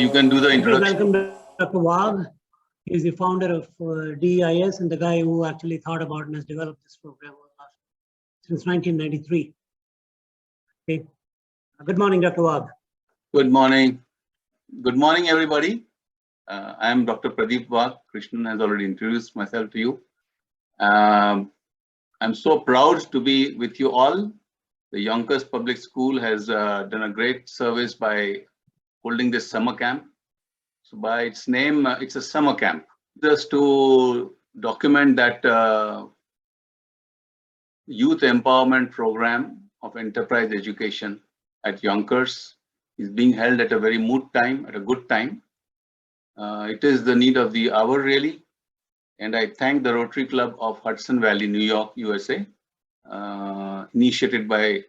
You can do the introduction. Welcome, Dr. Wagh. He's the founder of DEIS and the guy who actually thought about and has developed this program since 1993. Okay. Good morning, Dr. Wagh. Good morning. Good morning, everybody. I am Dr. Pradeep Wagh. Krishnan has already introduced myself to you. I'm so proud to be with you all. The Yonkers Public School has done a great service by holding this summer camp. So by its name, it's a summer camp. Just to document that youth empowerment program of enterprise education at Yonkers is being held at a very moot time, at a good time. It is the need of the hour, really. And I thank the Rotary Club of Hudson Valley, New York, USA, initiated by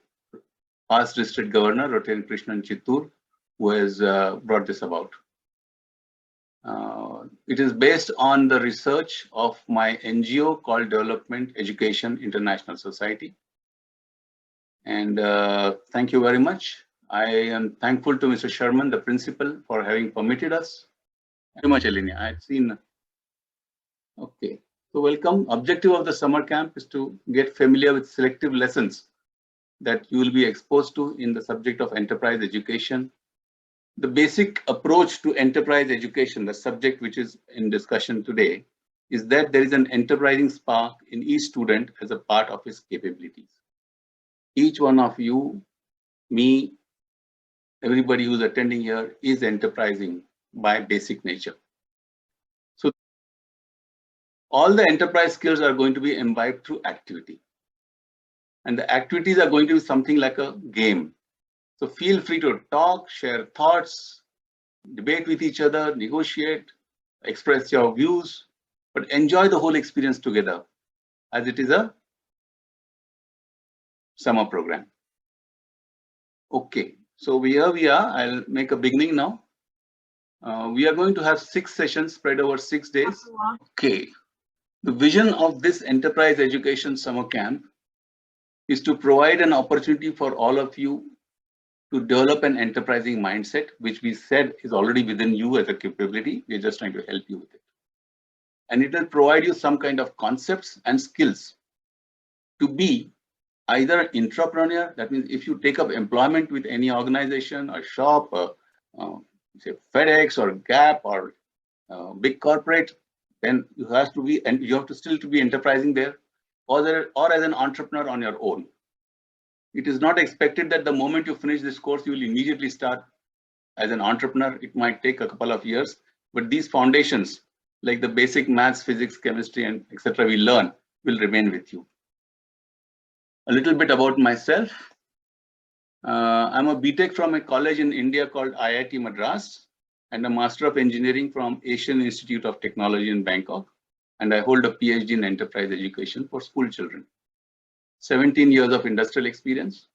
past District Governor, Rtn. Krishnan Chittur, who has brought this about. It is based on the research of my NGO called Development Education International Society. And thank you very much. I am thankful to Mr. Sherman, the principal, for having permitted us. Very much, Elenia. I had seen. Okay. So welcome. Objective of the summer camp is to get familiar with selective lessons that you will be exposed to in the subject of enterprise education. The basic approach to enterprise education, the subject which is in discussion today, is that there is an enterprising spark in each student as a part of his capabilities. Each one of you, me, everybody who's attending here is enterprising by basic nature. So all the enterprise skills are going to be imbibed through activity. And the activities are going to be something like a game. So feel free to talk, share thoughts, debate with each other, negotiate, express your views, but enjoy the whole experience together, as it is a summer program. Okay, so here we are. I'll make a beginning now. We are going to have 6 sessions spread over 6 days. Okay, the vision of this enterprise education summer camp is to provide an opportunity for all of you to develop an enterprising mindset, which we said is already within you as a capability. We're just trying to help you with it. And it will provide you some kind of concepts and skills to be either an entrepreneur. That means if you take up employment with any organization or shop, say FedEx or Gap or big corporate, then you have to be, and you have to still to be enterprising there, or as an entrepreneur on your own. It is not expected that the moment you finish this course, you will immediately start as an entrepreneur. It might take a couple of years, but these foundations, like the basic maths, physics, chemistry, and etc. we learn will remain with you. A little bit about myself. I'm a BTech from a college in India called IIT Madras and a Master of Engineering from Asian Institute of Technology in Bangkok. And I hold a PhD in enterprise education for school children. 17 years of industrial experience.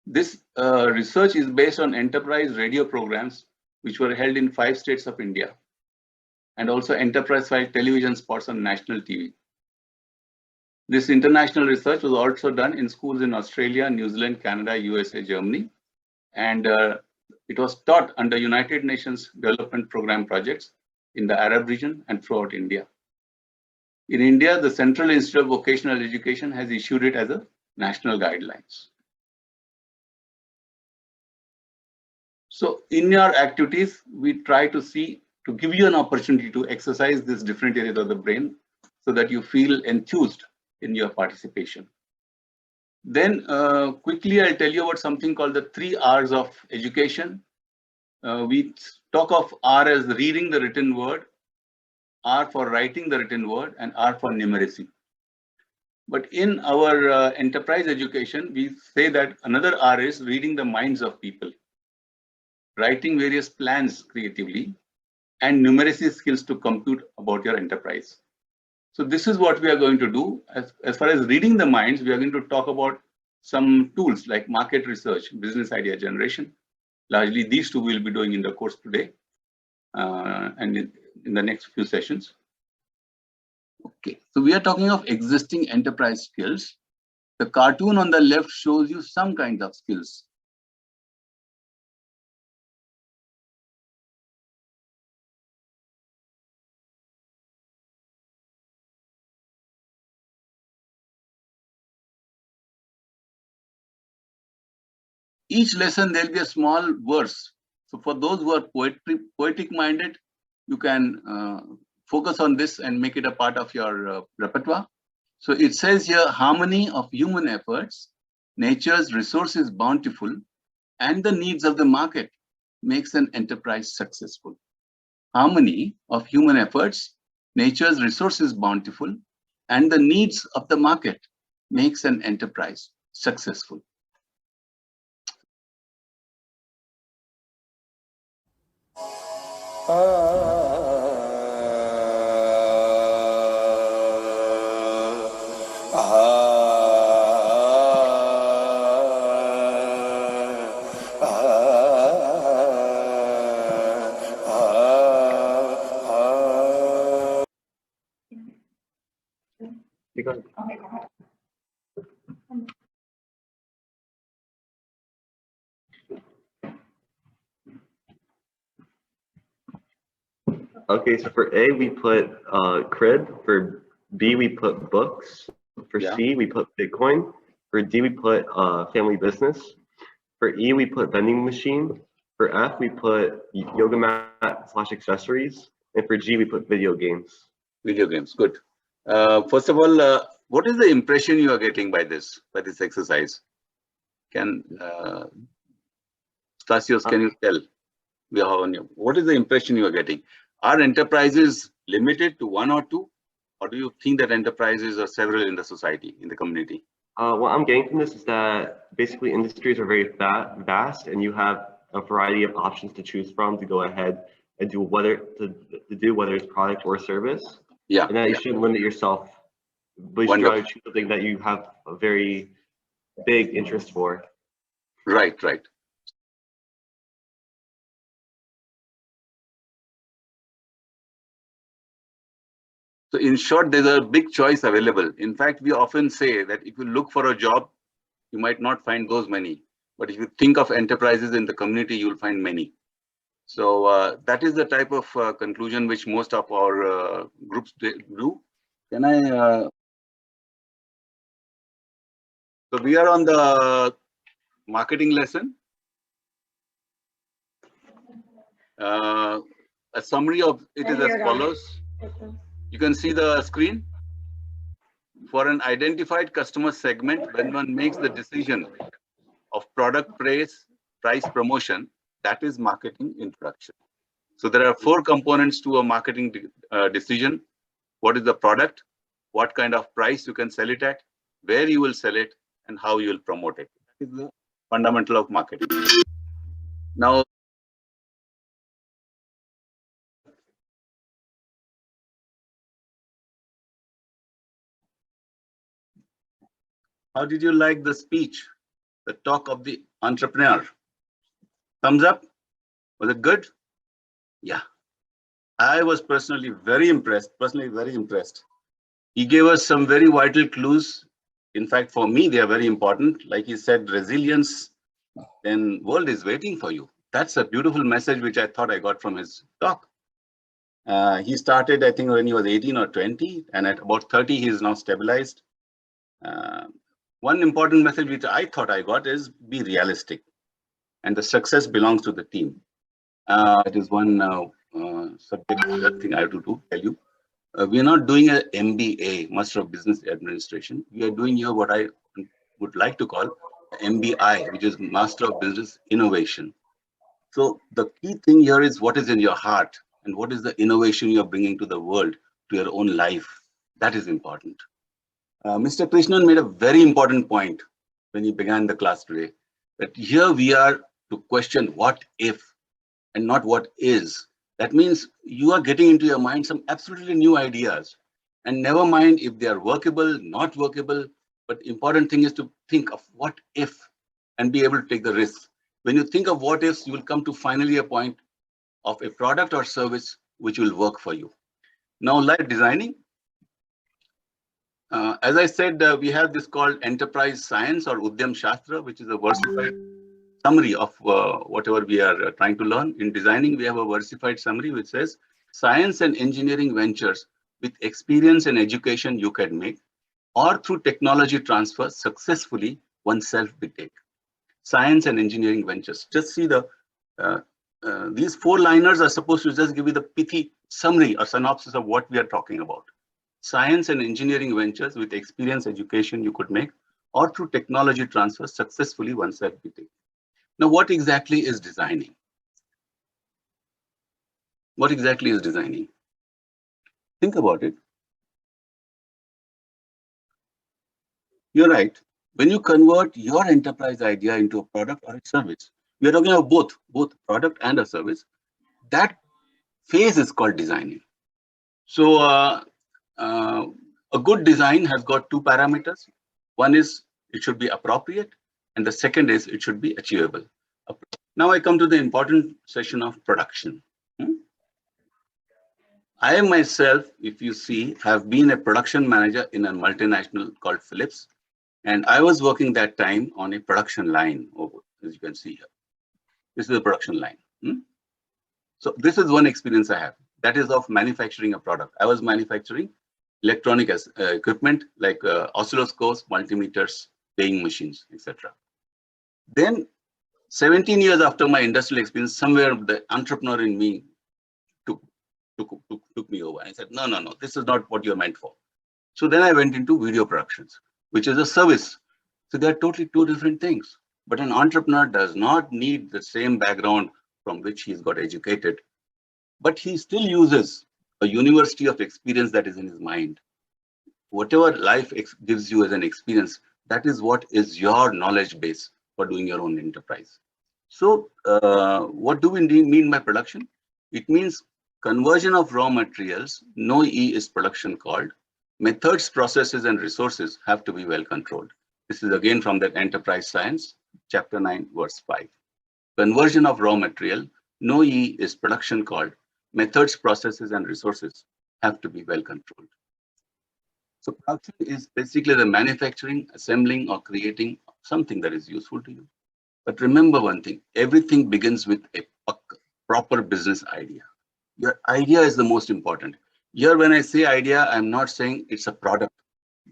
This research is based on enterprise radio programs which were held in 5 states of India, and also enterprise-wide television spots on national TV. This international research was also done in schools in Australia, New Zealand, Canada, USA, Germany, and it was taught under United Nations Development Program projects in the Arab region and throughout India. In India, the Central Institute of Vocational Education has issued it as a national guidelines. So in your activities, we try to give you an opportunity to exercise these different areas of the brain so that you feel enthused in your participation. Then quickly, I'll tell you about something called the 3 R's of education. We talk of R as reading the written word, R for writing the written word, and R for numeracy. But in our enterprise education, we say that another R is reading the minds of people, writing various plans creatively, and numeracy skills to compute about your enterprise. So this is what we are going to do. As far as reading the minds, we are going to talk about some tools like market research, business idea generation. Largely these two we'll be doing in the course today and in the next few sessions. Okay, so we are talking of existing enterprise skills. The cartoon on the left shows you some kinds of skills. Each lesson there'll be a small verse. So for those who are poetic minded, you can focus on this and make it a part of your repertoire. So it says here, harmony of human efforts, nature's resources bountiful, and the needs of the market makes an enterprise successful. Harmony of human efforts, nature's resources bountiful, and the needs of the market makes an enterprise successful. Okay, so for A, we put CRID. For B, we put books. For C, we put Bitcoin. For D, we put family business. For E, we put vending machine. For F, we put yoga mat / accessories. And for G, we put video games. Video games, good. First of all, what is the impression you are getting by this exercise? Stasios, can you tell? What is the impression you are getting? Are enterprises limited to 1 or 2? Or do you think that enterprises are several in the society, in the community? What I'm getting from this is that basically industries are very vast, and you have a variety of options to choose from to go ahead and do whether it's product or service. Yeah. And that you shouldn't limit yourself, but you should try to choose something that you have a very big interest for. Right, right. So in short, there's a big choice available. In fact, we often say that if you look for a job, you might not find those many. But if you think of enterprises in the community, you'll find many. So that is the type of conclusion which most of our groups do. Can I? So we are on the marketing lesson. A summary of it is as follows. You can see the screen. For an identified customer segment, when one makes the decision of product price promotion, that is marketing introduction. So there are 4 components to a marketing decision. What is the product? What kind of price you can sell it at? Where you will sell it? And how you will promote it. That is the fundamental of marketing. Now, how did you like the speech, the talk of the entrepreneur? Thumbs up? Was it good? Yeah, I was personally very impressed. He gave us some very vital clues. In fact, for me, they are very important. Like he said, resilience, then world is waiting for you. That's a beautiful message, which I thought I got from his talk. He started, I think, when he was 18 or 20, and at about 30, he is now stabilized. One important message which I thought I got is be realistic, and the success belongs to the team. It is one subject that thing I have to tell you. We are not doing an MBA, Master of Business Administration. We are doing here what I would like to call MBI, which is Master of Business Innovation. So the key thing here is what is in your heart and what is the innovation you are bringing to the world, to your own life. That is important. Mr. Krishnan made a very important point when he began the class today, that here we are to question what if and not what is. That means you are getting into your mind some absolutely new ideas, and never mind if they are workable, not workable, but important thing is to think of what if and be able to take the risks. When you think of what ifs, you will come to finally a point of a product or service which will work for you. Now, like designing, as I said, we have this called enterprise science or UDYAM Shastra, which is a versified summary of whatever we are trying to learn. In designing, we have a versified summary which says science and engineering ventures with experience and education you can make, or through technology transfer successfully oneself be take. Science and engineering ventures. Just see the these 4 liners are supposed to just give you the pithy summary or synopsis of what we are talking about. Science and engineering ventures with experience education you could make, or through technology transfer successfully oneself be take. Now, what exactly is designing? What exactly is designing? Think about it. You're right. When you convert your enterprise idea into a product or a service, we are talking about both product and a service. That phase is called designing. So a good design has got 2 parameters. One is it should be appropriate, and the second is it should be achievable. Now I come to the important session of production. I myself, if you see, have been a production manager in a multinational called Philips, and I was working that time on a production line, as you can see here. This is a production line. So this is one experience I have. That is of manufacturing a product. I was manufacturing electronic equipment like oscilloscopes, multimeters, weighing machines, etc. Then 17 years after my industrial experience, somewhere the entrepreneur in me took me over. I said, no, this is not what you're meant for. So then I went into video productions, which is a service. So they're totally 2 different things. But an entrepreneur does not need the same background from which he's got educated, but he still uses a university of experience that is in his mind. Whatever life gives you as an experience, that is what is your knowledge base for doing your own enterprise. So what do we mean by production? It means conversion of raw materials. No E is production called. Methods, processes, and resources have to be well controlled. This is again from that enterprise science, chapter 9, verse 5. Conversion of raw material. No E is production called. Methods, processes, and resources have to be well controlled. So production is basically the manufacturing, assembling, or creating something that is useful to you. But remember one thing, everything begins with a proper business idea. Your idea is the most important. Here, when I say idea, I'm not saying it's a product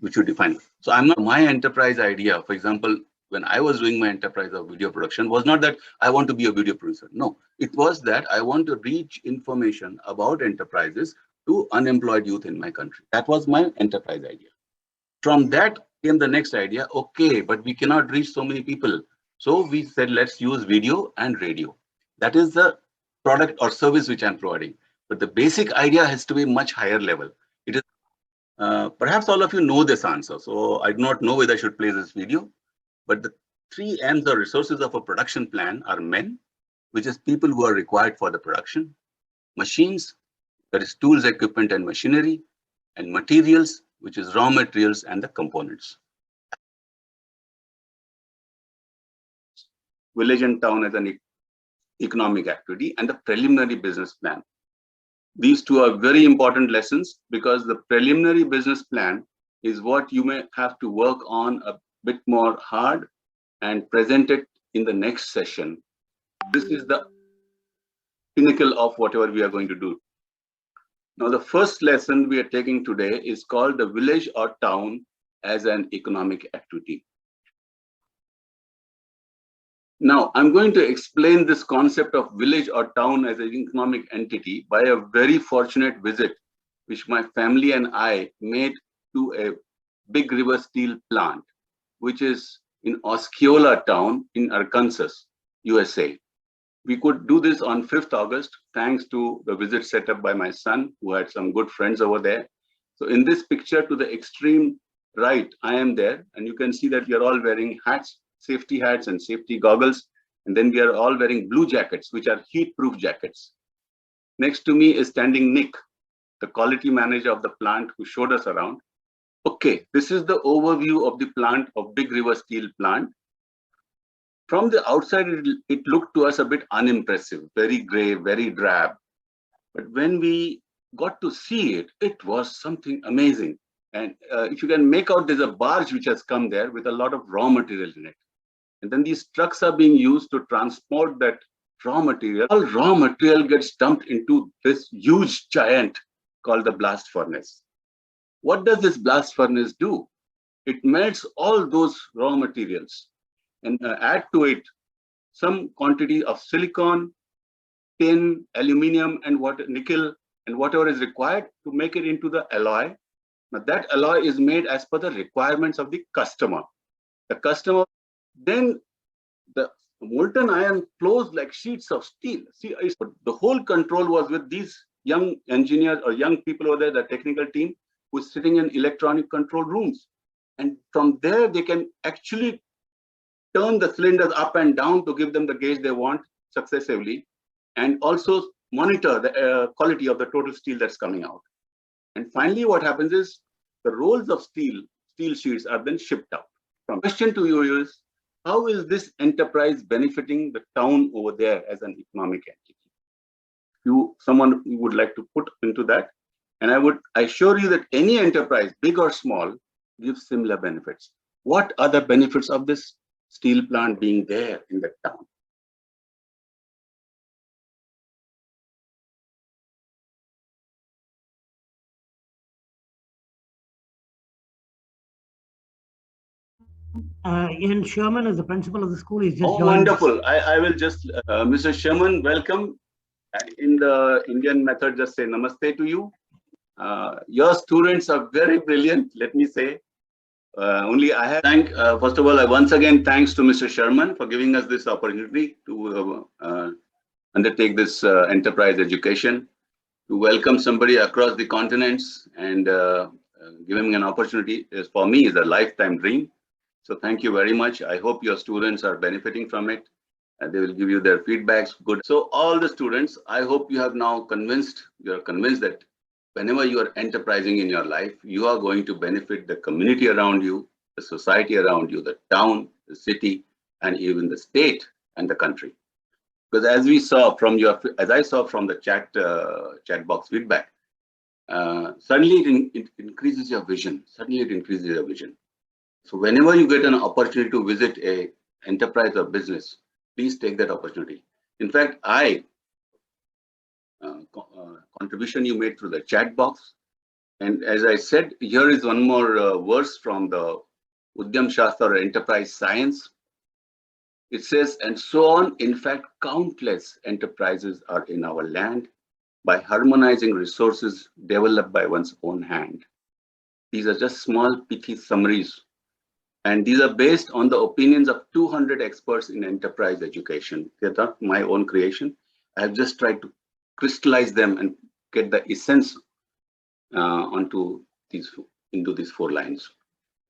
which you define. So I'm not, my enterprise idea, for example, when I was doing my enterprise of video production, was not that I want to be a video producer. No, it was that I want to reach information about enterprises to unemployed youth in my country. That was my enterprise idea. From that came the next idea. Okay, but we cannot reach so many people. So we said, let's use video and radio. That is the product or service which I'm providing. But the basic idea has to be much higher level. It is perhaps all of you know this answer. So I do not know whether I should play this video. But the 3 M's or resources of a production plan are men, which is people who are required for the production, machines, that is tools, equipment, and machinery, and materials, which is raw materials and the components. Village and town as an economic activity and the preliminary business plan. These two are very important lessons because the preliminary business plan is what you may have to work on a bit more hard and present it in the next session. This is the pinnacle of whatever we are going to do. Now, the first lesson we are taking today is called the village or town as an economic activity. Now, I'm going to explain this concept of village or town as an economic entity by a very fortunate visit which my family and I made to a Big River Steel plant, which is in Osceola town in Arkansas, USA. We could do this on 5th August, thanks to the visit set up by my son, who had some good friends over there. So in this picture to the extreme right, I am there, and you can see that we are all wearing hats, safety hats and safety goggles. And then we are all wearing blue jackets, which are heat-proof jackets. Next to me is standing Nick, the quality manager of the plant, who showed us around. Okay, this is the overview of the plant of Big River Steel plant. From the outside, it looked to us a bit unimpressive, very gray, very drab. But when we got to see it, it was something amazing. And if you can make out, there's a barge which has come there with a lot of raw material in it. And then these trucks are being used to transport that raw material. All raw material gets dumped into this huge giant called the blast furnace. What does this blast furnace do? It melts all those raw materials and add to it some quantity of silicon, tin, aluminum, and nickel, and whatever is required to make it into the alloy. Now that alloy is made as per the requirements of the customer. The customer, then the molten iron flows like sheets of steel. See, the whole control was with these young engineers or young people over there, the technical team, who's sitting in electronic control rooms. And from there, they can actually turn the cylinders up and down to give them the gauge they want successively, and also monitor the quality of the total steel that's coming out. And finally, what happens is the rolls of steel sheets are then shipped out. The question to you is, how is this enterprise benefiting the town over there as an economic entity? Someone you would like to put into that? And I assure you that any enterprise, big or small, gives similar benefits. What are the benefits of this steel plant being there in the town? Ian Sherman is the principal of the school. He's just joined. Wonderful. I will just, Mr. Sherman, welcome. In the Indian method, just say namaste to you. Your students are very brilliant, let me say. Only I have thank, first of all, once again, thanks to Mr. Sherman for giving us this opportunity to undertake this enterprise education, to welcome somebody across the continents and giving an opportunity is, for me, is a lifetime dream. So thank you very much. I hope your students are benefiting from it, and they will give you their feedbacks. Good. So all the students, I hope you have now you're convinced that whenever you are enterprising in your life, you are going to benefit the community around you, the society around you, the town, the city, and even the state and the country. Because as we saw from as I saw from the chat box feedback, suddenly it increases your vision. Suddenly it increases your vision. So whenever you get an opportunity to visit a enterprise or business, please take that opportunity. In fact, contribution you made through the chat box. And as I said, here is one more verse from the UDYAM Shastra or enterprise science. It says, and so on, in fact, countless enterprises are in our land by harmonizing resources developed by one's own hand. These are just small, pithy summaries. And these are based on the opinions of 200 experts in enterprise education. They're not my own creation. I have just tried to crystallize them and get the essence into these 4 lines.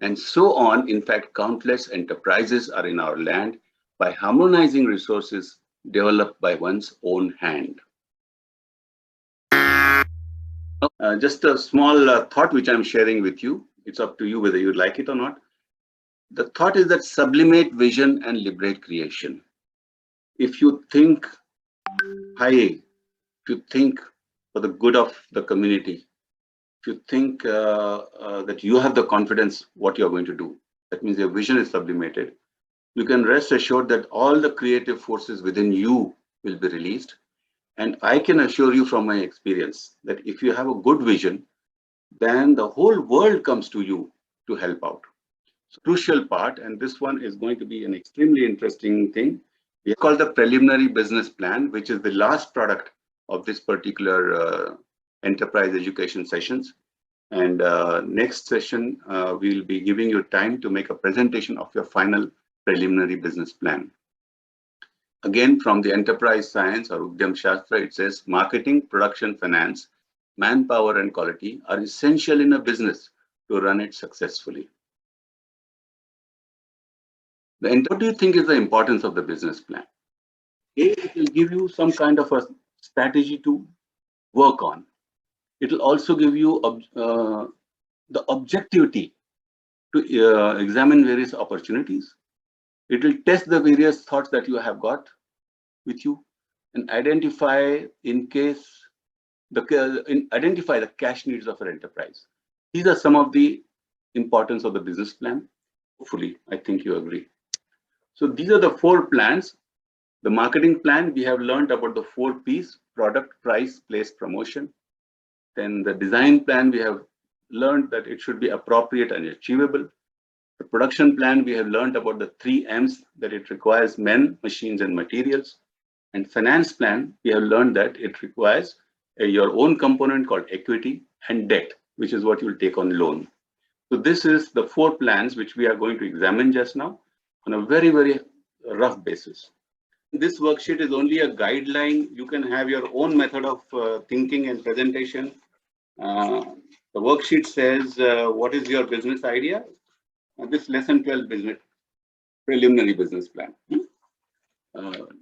And so on, in fact, countless enterprises are in our land by harmonizing resources developed by one's own hand. Just a small thought which I'm sharing with you. It's up to you whether you like it or not. The thought is that sublimate vision and liberate creation. If you think If you think for the good of the community, if you think that you have the confidence what you're going to do, that means your vision is sublimated, you can rest assured that all the creative forces within you will be released. And I can assure you from my experience that if you have a good vision, then the whole world comes to you to help out. So, crucial part, and this one is going to be an extremely interesting thing. We call the preliminary business plan, which is the last product of this particular enterprise education sessions. And next session, we'll be giving you time to make a presentation of your final preliminary business plan. Again, from the enterprise science or UDYAM Shastra, it says marketing, production, finance, manpower, and quality are essential in a business to run it successfully. What do you think is the importance of the business plan? It will give you some kind of a strategy to work on. It will also give you the objectivity to examine various opportunities. It will test the various thoughts that you have got with you and identify identify the cash needs of your enterprise. These are some of the importance of the business plan. Hopefully, I think you agree. So these are the 4 plans. The marketing plan, we have learned about the 4 P's: product, price, place, promotion. Then the design plan, we have learned that it should be appropriate and achievable. The production plan, we have learned about the 3 M's, that it requires men, machines, and materials. And finance plan, we have learned that it requires your own component called equity and debt, which is what you will take on loan. So this is the 4 plans which we are going to examine just now on a very, very rough basis. This worksheet is only a guideline. You can have your own method of thinking and presentation. The worksheet says, what is your business idea? This lesson 12 business preliminary business plan.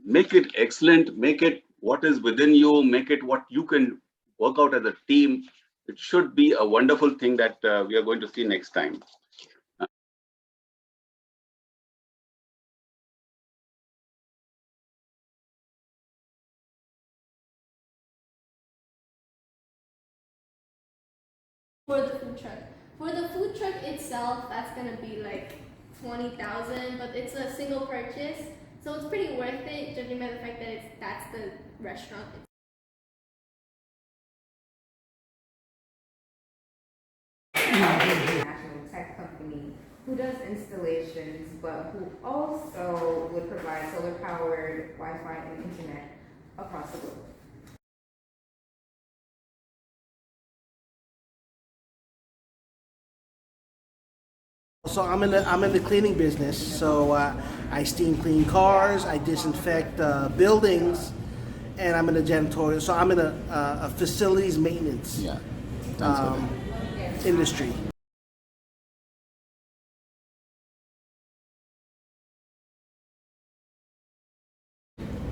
Make it excellent, make it what is within you, make it what you can work out as a team. It should be a wonderful thing that we are going to see next time. For the food truck. For the food truck itself, that's gonna be like 20,000, but it's a single purchase, so it's pretty worth it, judging by the fact that that's the restaurant. International tech company who does installations, but who also would provide solar-powered Wi-Fi and internet across the globe. So I'm in the cleaning business. So I steam clean cars, I disinfect buildings, and I'm in the janitorial. So I'm in a facilities maintenance industry.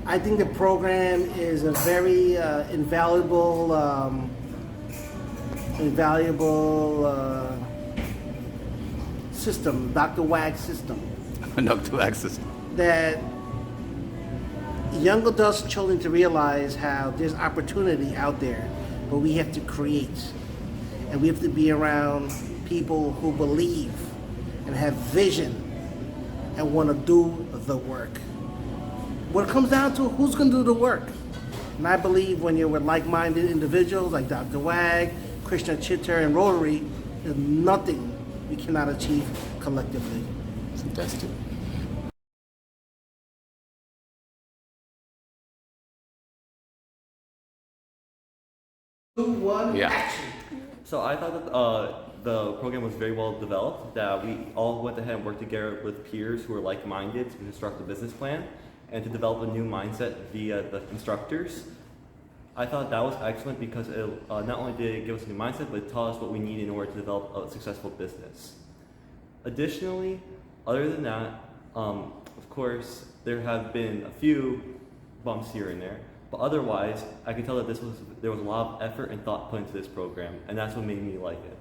I think the program is a very invaluable system, Dr. Wagh system. Dr. Wagh system. That young adults and children to realize how there's opportunity out there, but we have to create. And we have to be around people who believe and have vision and want to do the work. What it comes down to, who's going to do the work? And I believe when you're with like-minded individuals like Dr. Wagh, Krishnan Chittur, and Rotary, there's nothing we cannot achieve collectively. Fantastic. Action. So I thought that the program was very well developed, that we all went ahead and worked together with peers who were like-minded to construct a business plan and to develop a new mindset via the instructors. I thought that was excellent because it not only did it give us a new mindset, but it taught us what we need in order to develop a successful business. Additionally, other than that, of course, there have been a few bumps here and there, but otherwise, I can tell that there was a lot of effort and thought put into this program, and that's what made me like it.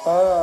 Ah.